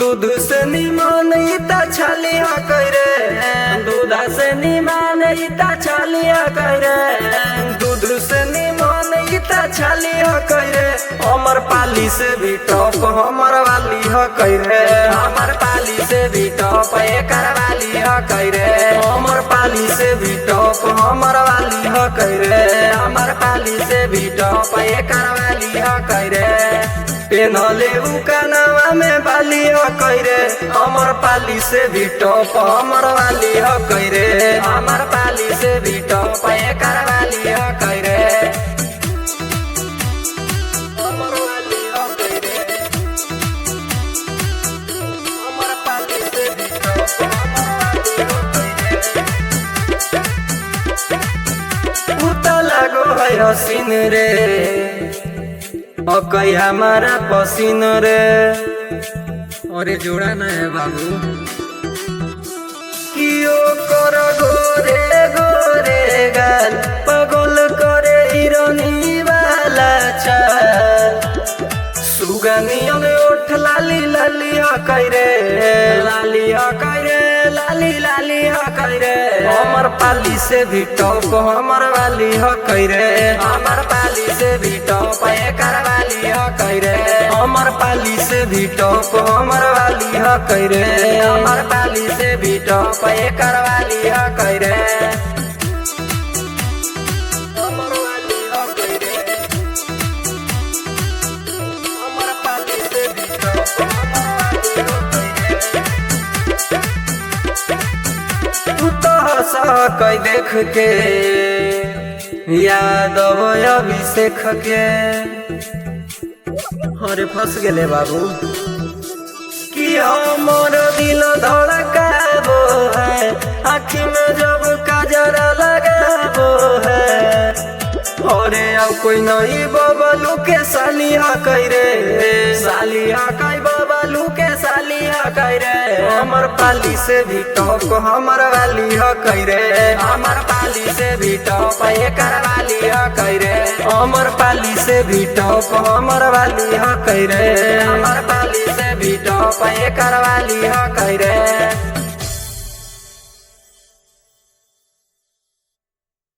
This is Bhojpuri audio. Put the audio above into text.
दूध से निमान इता छलिया करे, दूध से निमान इता छलिया करे, दूध से निमान इता छलिया करे। हमर पाली से भी टॉप हमर वाली ह करे, हमर पाली से भी टॉप एकर वाली ह करे, हमर पाली से भी टॉप हमर वाली ह करे, हमर पाली से भी टॉप एकर वाली ह करे। पेनले उ कानवा में बाली ह करे, हमर पाली से भी टॉप हमर वाली ह करे, हमर पाली से भी टॉप एकर वाली ह करे, हमर वाली ह करे, हमर पाली से भी टॉप हमर वाली ह करे। उता लागो है हसीन रे कई हमारा पसीन रे। अरे जोड़ा ना है बाबू कियो कर गोरे गोरे गाल, पगल करे हिरोनी वाला चाल, सुगनियन उठ लाली लाली करे, लाली करे, लाली लाली करे। हमर पाली से भी टॉप हमर वाली ह करे, हमर पाली से भी टॉप एकर वाली ह करे, हमर पाली से भी टॉप हमर वाली ह करे, हमर पाली से भी टॉप एकर वाली ह करे, हमर वाली ह करे, हमर पाली से भी टॉप हमर वाली ह करे। तू तो हंसा कई देख के याद अभिषेक के। अरे फंस गेले बाबू कि हमर दिल धड़काबो है, आँखी में जब काजर लगाबो है। अरे अब कोई नहीं बबलू के सालिया करे, सालिया कई बबलू के सालिया करे। हमर पाली से भी टॉप हमर वाली ह करे, हमर पाली से भी टॉप एकर वाली ह करे, हमर पाली से भी टॉप हमर वाली ह करे, हमर पाली से भी टॉप एकर वाली ह करे।